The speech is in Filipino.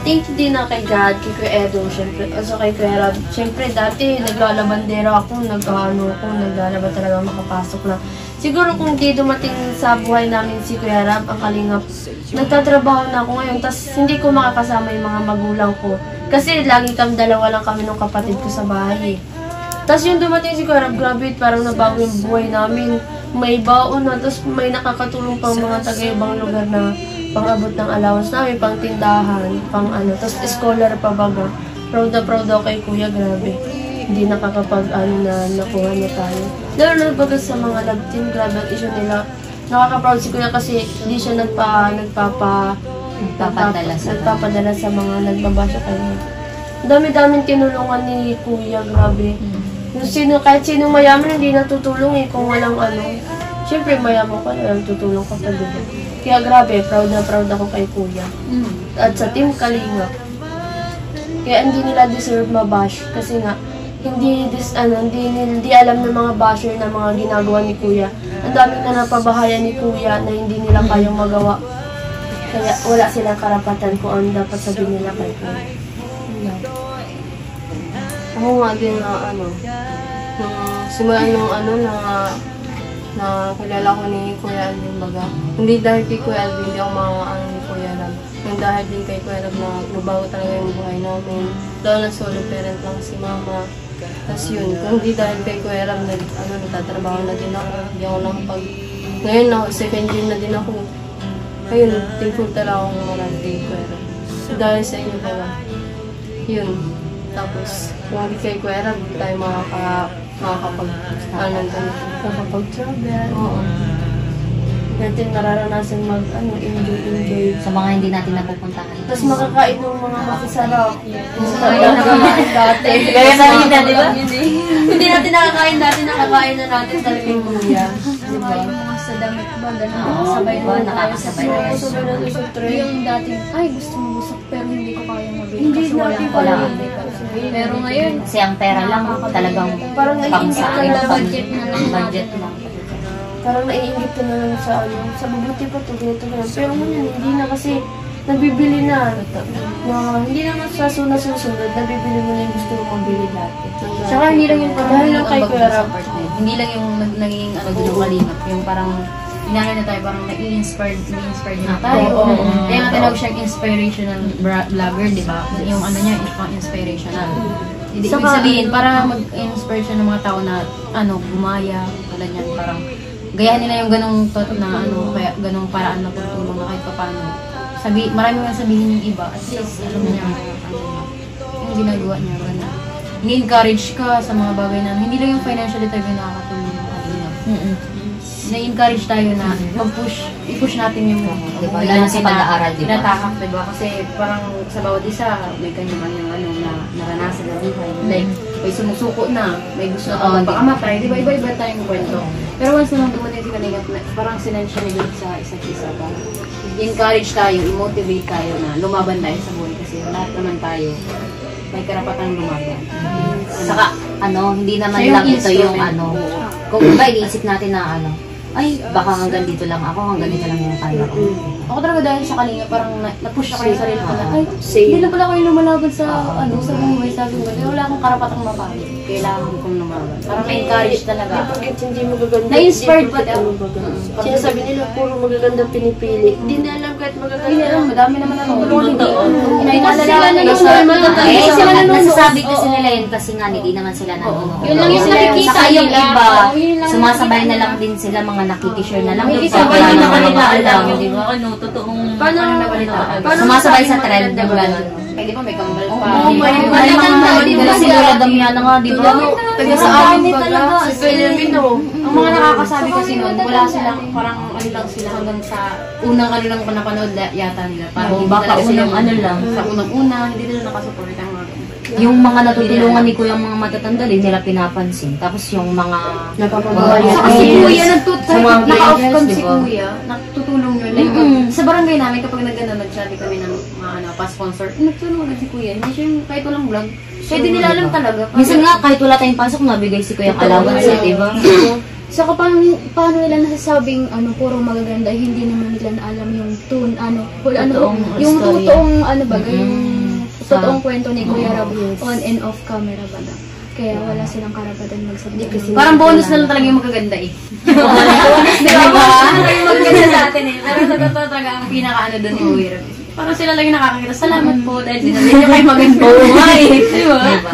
thank you din na kay God, kay Kuya Edo, syempre, also kay Kuya Rab. Syempre, dati naglalabandera ako, naglalaba talaga makapasok na. Siguro kung di dumating sa buhay namin si Kuya Rab, ang Kalingap, nagtatrabaho na ako ngayon, tapos hindi ko makakasama yung mga magulang ko. Kasi lagi dalawa lang kami ng kapatid ko sa bahay. Tapos yung dumating si Kuya Rab, grabe, parang nabago yung buhay namin. May baon na, tapos may nakakatulong pang mga taga-ibang lugar na pang-abot ng allowance namin, pang tindahan, pang ano, tapos scholar pa baga. Proud na kay Kuya, grabe. Hindi nakakapag-ano na nakuha niya tayo. Lalo na baga sa mga lab team, grabe ang issue nila. Nakaka-proud si Kuya kasi hindi siya nagpapadala sa mga nagbabasa kayo. Dami-daming tinulungan ni Kuya, grabe. Kahit sino mayaman, hindi natutulong eh kung walang ano. Siyempre, mayaman ka na, tutulong ka pa diba. Kaya grabe, proud na proud ako kay Kuya. At sa Team Kalingap. Kaya hindi nila deserve mabash kasi nga, hindi alam ng mga basher na mga ginagawa ni Kuya. Ang daming na napabahayan ni Kuya na hindi nila kayang magawa. Kaya wala silang karapatan kung ano dapat sabihin nila kay Kuya. Ako nga din na simula nung na kilala ko ni Kuya Alvin baga. Hindi dahil kay Kuya Alvin, hindi ako mga ni Kuya Rab. Yung dahil din kay Kuya Rab na nabago talaga yung buhay namin. Dahil na solo parent lang si Mama. Tapos yun, kung hindi dahil kay Kuya Rab, nagtatrabaho na din ako. Hindi ako ngayon na, second year na din ako. Ayun, thankful talaga akong marami kay Kuya Rab. Dahil sa inyo pala. Yun. Tapos, kung hindi kay Kuya Rab, hindi tayo makakapag-travel. Oo. Natin nararanasan enjoy. Sa mga hindi natin napupuntahan. Tapos makakain ng mga masasarap. Ayun nakakain dati. Gaya na rin dati ba? Hindi natin nakakain dati, nakakain na natin talaga yung Kuya. Diba? Yung mga sa damit ba, sabay na nakakasabay na. Sabay na sa tray. Yung dating, ay gusto mo busok pero hindi ko kaya mabili. Hindi Kasi natin wala. Pero ngayon, kasi ang pera lang talagang parang naiingit ka lang. budget lang. Parang naiingit ka na lang sa mabuti pa ito, ganito. Pero ngayon, hindi na kasi nabibili na. Hindi naman sa susunod, nabibili mo na yung gusto mo mabili dati. Saka hindi lang yung parang lang kay Kuya Rab. Hindi lang yung naging yung Kalingap, yung parang inanay na tayo, parang nai-inspired na tayo. Kaya nga tinawag siyang inspirational vlogger, di ba? Yung ano niya, inspirational. Ibig sabihin, para mag-inspire siya ng mga tao na gumaya, wala niyan, parang gayahan nila yung ganong kaya ganong paraan na pagtulong na kahit paano. Marami nga sabihin yung iba, at least alam niya yung ginagawa niya, gano'n. Ini-encourage ka sa mga bagay na hindi lang yung financially tayo nakakatulong ng Kalingap. Na-encourage tayo na i-push natin yung diba? Lalo sa pag-aaral, diba? Tinatakak, diba? Kasi parang sa bawat isa, may kanya-kanyang na naranasan na buhay. Like, may sumusuko na, may gusto na magpakamatay, diba? Iba-iba tayong kwento. Pero once naman dumating si Kalingap, parang sinend siya nila sa isa't isa. I-encourage tayo, i-motivate tayo na lumaban tayo sa buhay kasi lahat naman tayo may karapatang lumaban. Saka, hindi naman lang ito yung kung iba iniisip natin na ay, baka hanggang dito lang ako, hanggang dito lang yung kaya ko. Ako talaga dahil sa Kalingap, parang na-push ako yung sarili ko na, ay, hindi na pala kayo lumalaban sa buhay, sabi ko, wala akong karapatang mapalit. Kailangan kong lumaban. Parang na-encourage talaga. Hindi magaganda. Na-inspired pa daw. Sinasabi nila, puro magagandang pinipili. Hindi na alam kahit magaganda. Hindi alam, madami naman ang tulong. Nasasabi kasi nila yun kasi nga hindi naman sila nanonood. Yun lang yung nakikita saka yung nila. iba, sumasabay na lang din sila, mga nakikishare na lang. May isa ba yung nakalitaan lang, di ba? Totoong sumasabay sa trend yung gano'n. Kaya di ba may kambal pa? May mga siniradam niya na nga, di ba? Taga sa amin pala, si Filipino. Ang mga nakakasabi kasi nun, wala silang, parang lang sila hanggang sa unang lang napanood yata nila. Parang baka unang lang. Sa unang-una, hindi nila nakasupport ang mga yung mga natutulungan ni Kuya, mga matatanda, din nila pinapansin. Tapos yung mga napapagawa saka si Kuya, naka-off-cam si Kuya, natutulong yun. Like, sa barangay namin, kapag nag-chat kami ng mga pa-sponsor, nagtulong agad si Kuya. Hindi siya yung kahit walang vlog. Pwede nila alam talaga. Minsan nga, kahit wala tayong pasok, nabigay si Kuya allowance, di ba? Saka paano nila nasasabing puro magaganda, hindi naman nila na alam yung tune, yung totoong bagay, yung totoong kwento ni Kuya Rob, on and off camera ba lang. Kaya wala silang karapatan magsalita. Parang bonus na lang talaga yung magaganda eh. Bonus Di ba? Bonus na lang yung magaganda sa atin eh. Pero sa totoo talaga ang pinaka-ano doon ni Kuya Rob. Parang sila lang yung nakakakita. Salamat po dahil sinali nyo kayo maganda. Oo nga eh. Di ba? Diba?